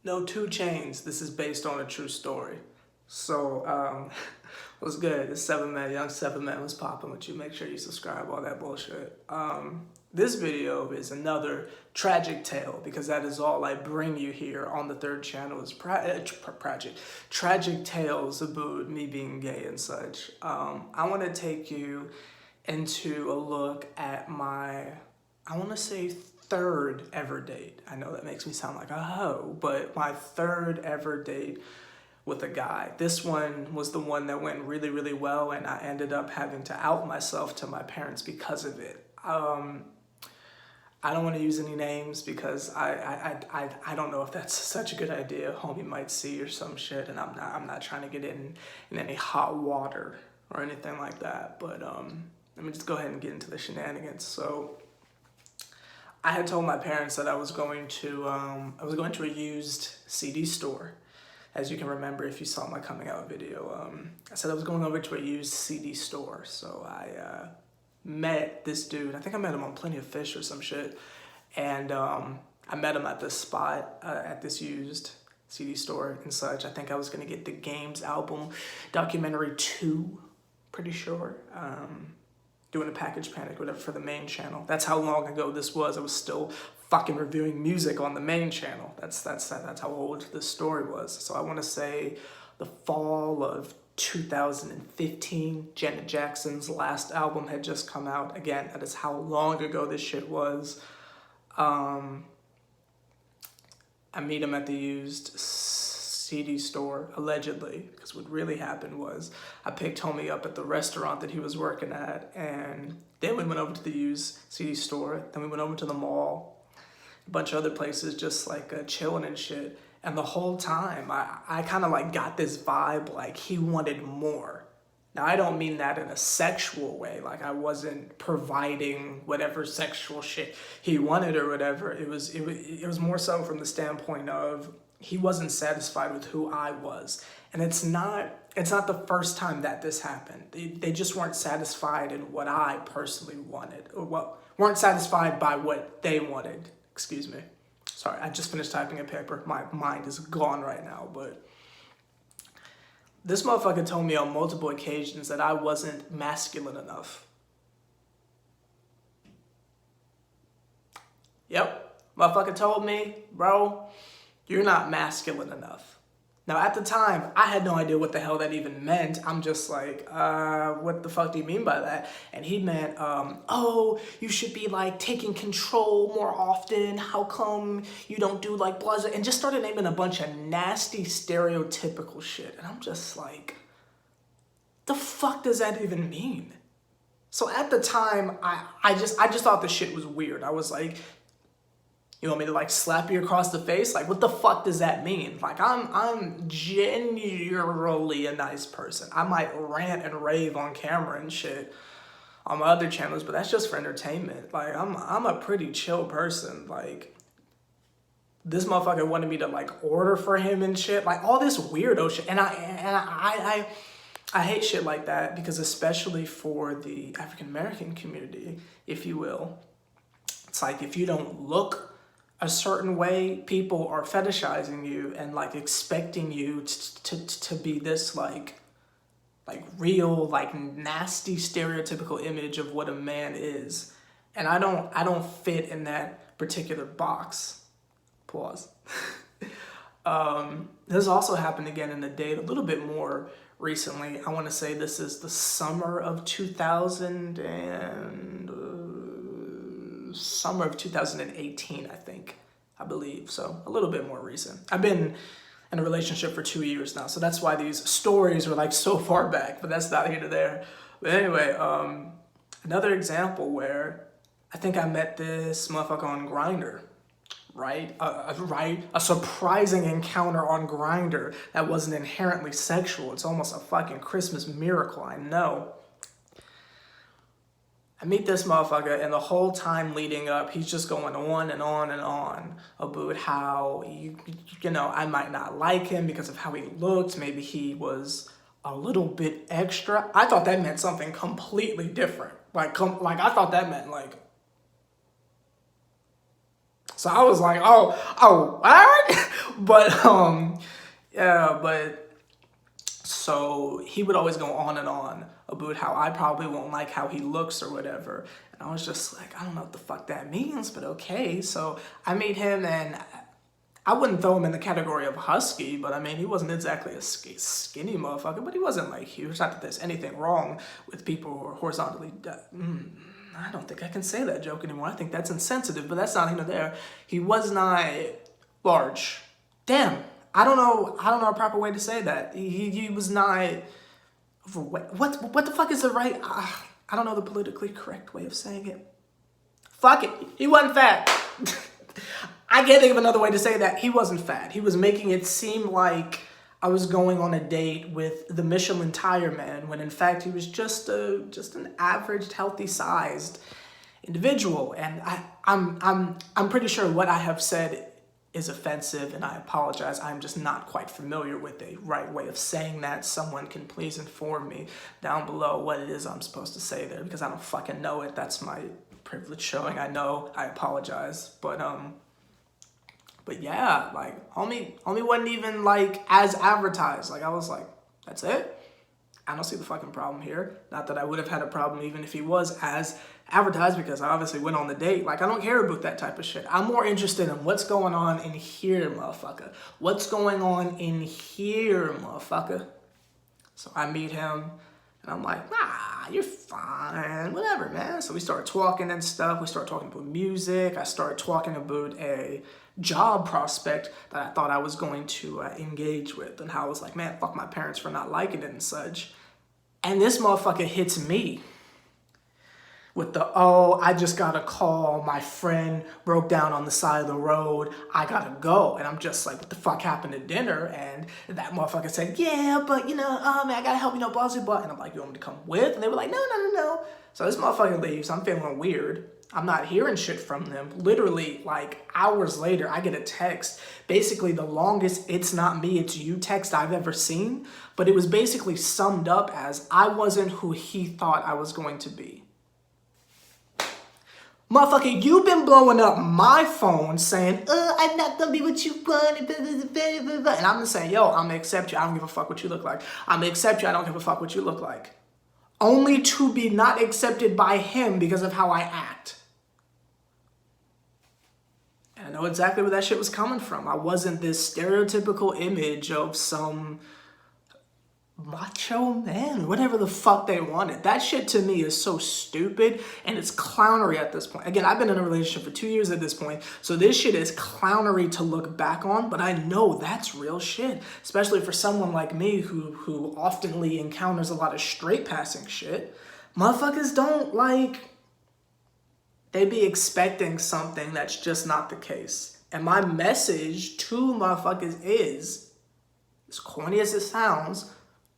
No, 2 Chains. This is based on a true story. So, what's good? It's 7 Man, young 7 Man. What's popping with you? Make sure you subscribe, all that bullshit. This video is another tragic tale because that is all I bring you here on the third channel is tragic tales about me being gay and such. I want to take you into a look at my, I want to say third ever date. I know that makes me sound like a hoe, but my third ever date with a guy. This one was the one that went really, really well, and I ended up having to out myself to my parents because of it. I don't want to use any names because I don't know if that's such a good idea. Homie might see or some shit, and I'm not trying to get in any hot water or anything like that. But let me just go ahead and get into the shenanigans. So I had told my parents that I was going to a used CD store. As you can remember if you saw my coming out video, I said I was going over to a used CD store. So I met this dude. I think I met him on Plenty of Fish or some shit. And I met him at this spot, at this used CD store and such. I think I was going to get the Games album documentary 2, pretty sure. Doing a package panic, whatever, for the main channel. That's how long ago this was. I was still fucking reviewing music on the main channel. That's how old this story was. So I want to say the fall of 2015, Janet Jackson's last album had just come out. Again, that is how long ago this shit was. I meet him at the used CD store, allegedly, because what really happened was I picked homie up at the restaurant that he was working at, and then we went over to the used CD store, then we went over to the mall, a bunch of other places just like chilling and shit. And the whole time I kind of like got this vibe like he wanted more. Now I don't mean that in a sexual way, like I wasn't providing whatever sexual shit he wanted or whatever. It was more so from the standpoint of he wasn't satisfied with who I was. And it's not the first time that this happened. They just weren't satisfied in what I personally wanted, or weren't satisfied by what they wanted. Excuse me. Sorry, I just finished typing a paper. My mind is gone right now, but this motherfucker told me on multiple occasions that I wasn't masculine enough. Yep, motherfucker told me, bro, you're not masculine enough. Now, at the time, I had no idea what the hell that even meant. I'm just like, what the fuck do you mean by that? And he meant, oh, you should be like taking control more often. How come you don't do like blah, and just started naming a bunch of nasty stereotypical shit. And I'm just like, the fuck does that even mean? So at the time, I just thought the shit was weird. I was like, you want me to like slap you across the face? Like, what the fuck does that mean? Like, I'm genuinely a nice person. I might rant and rave on camera and shit on my other channels, but that's just for entertainment. Like, I'm a pretty chill person. Like, this motherfucker wanted me to like order for him and shit. Like all this weirdo shit. And I hate shit like that because especially for the African American community, if you will, it's like if you don't look a certain way, people are fetishizing you and like expecting you to be this like real, like nasty stereotypical image of what a man is. And I don't fit in that particular box. Pause. This also happened again in the date a little bit more recently. I want to say this is the summer of 2018, I believe. So a little bit more recent. I've been in a relationship for 2 years now, so that's why these stories were like so far back, but that's not here to there. But anyway, another example where I think I met this motherfucker on Grindr, right? A surprising encounter on Grindr that wasn't inherently sexual. It's almost a fucking Christmas miracle, I know. I meet this motherfucker, and the whole time leading up, he's just going on and on and on about how, you know, I might not like him because of how he looked. Maybe he was a little bit extra. I thought that meant something completely different. Like I thought that meant like, so I was like, oh, what? But yeah, but so he would always go on and on about how I probably won't like how he looks or whatever. And I was just like, I don't know what the fuck that means, but okay. So I meet him, and I wouldn't throw him in the category of husky, but I mean, he wasn't exactly a skinny motherfucker, but he wasn't like huge. Not that there's anything wrong with people who are horizontally. I don't think I can say that joke anymore. I think that's insensitive, but that's not here nor there. He was not large. Damn, I don't know a proper way to say that. He was not overweight. What the fuck is the right? I don't know the politically correct way of saying it. Fuck it, he wasn't fat. I can't think of another way to say that. He wasn't fat. He was making it seem like I was going on a date with the Michelin tire man, when in fact he was just an average, healthy-sized individual. And I'm pretty sure what I have said is offensive, and I apologize. I'm just not quite familiar with a right way of saying that. Someone can please inform me down below what it is I'm supposed to say there, because I don't fucking know it. That's my privilege showing. I know. I apologize, But yeah, like, homie wasn't even, like, as advertised. Like, I was like, that's it? I don't see the fucking problem here. Not that I would have had a problem even if he was as advertised, because I obviously went on the date. Like, I don't care about that type of shit. I'm more interested in what's going on in here, motherfucker. What's going on in here, motherfucker? So I meet him, and I'm like, nah, you're fine, whatever, man. So we start talking and stuff. We start talking about music. I started talking about a job prospect that I thought I was going to engage with, and how I was like, man, fuck my parents for not liking it and such. And this motherfucker hits me with the, oh, I just got a call, my friend broke down on the side of the road, I gotta go. And I'm just like, what the fuck happened to dinner? And that motherfucker said, yeah, but man, I gotta help, blah, blah, blah. And I'm like, you want me to come with? And they were like, no. So this motherfucker leaves. I'm feeling weird. I'm not hearing shit from them. Literally, like, hours later, I get a text. Basically, the longest "it's not me, it's you" text I've ever seen. But it was basically summed up as, I wasn't who he thought I was going to be. Motherfucker, you've been blowing up my phone saying, I'm not gonna be what you want. And I'm just saying, yo, I'm gonna accept you. I don't give a fuck what you look like. I'm gonna accept you. I don't give a fuck what you look like. Only to be not accepted by him because of how I act. And I know exactly where that shit was coming from. I wasn't this stereotypical image of some macho man, whatever the fuck they wanted. That shit to me is so stupid, and it's clownery at this point. Again, I've been in a relationship for 2 years at this point, so this shit is clownery to look back on, but I know that's real shit, especially for someone like me who oftenly encounters a lot of straight passing shit. Motherfuckers don't, like, they be expecting something that's just not the case. And my message to motherfuckers is, as corny as it sounds,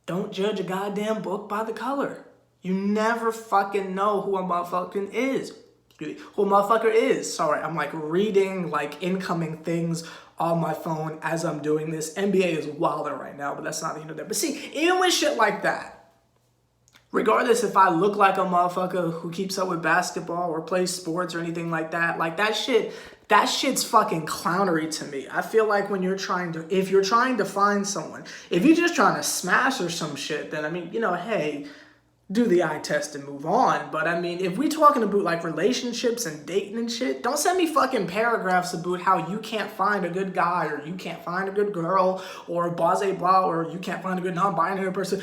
don't judge a goddamn book by the cover. You never fucking know who a motherfucking is. Who a motherfucker is. Sorry, I'm like reading like incoming things on my phone as I'm doing this. NBA is wilder right now, but that's not even there. But see, even with shit like that, regardless if I look like a motherfucker who keeps up with basketball or plays sports or anything like that shit's fucking clownery to me. I feel like when if you're trying to find someone, if you're just trying to smash or some shit, then I mean, hey, do the eye test and move on. But I mean, if we're talking about like relationships and dating and shit, don't send me fucking paragraphs about how you can't find a good guy, or you can't find a good girl, or blase blah, or you can't find a good non-binary person.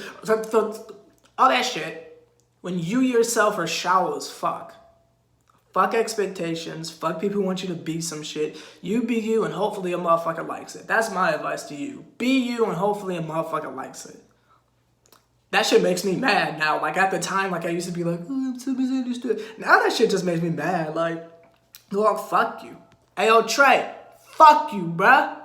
All that shit, when you yourself are shallow as fuck. Fuck expectations. Fuck people who want you to be some shit. You be you, and hopefully a motherfucker likes it. That's my advice to you. Be you, and hopefully a motherfucker likes it. That shit makes me mad now. Like, at the time, like, I used to be like, oh, I'm so misunderstood. Now that shit just makes me mad. Like, well, fuck you. Hey, yo, Trey, fuck you, bruh.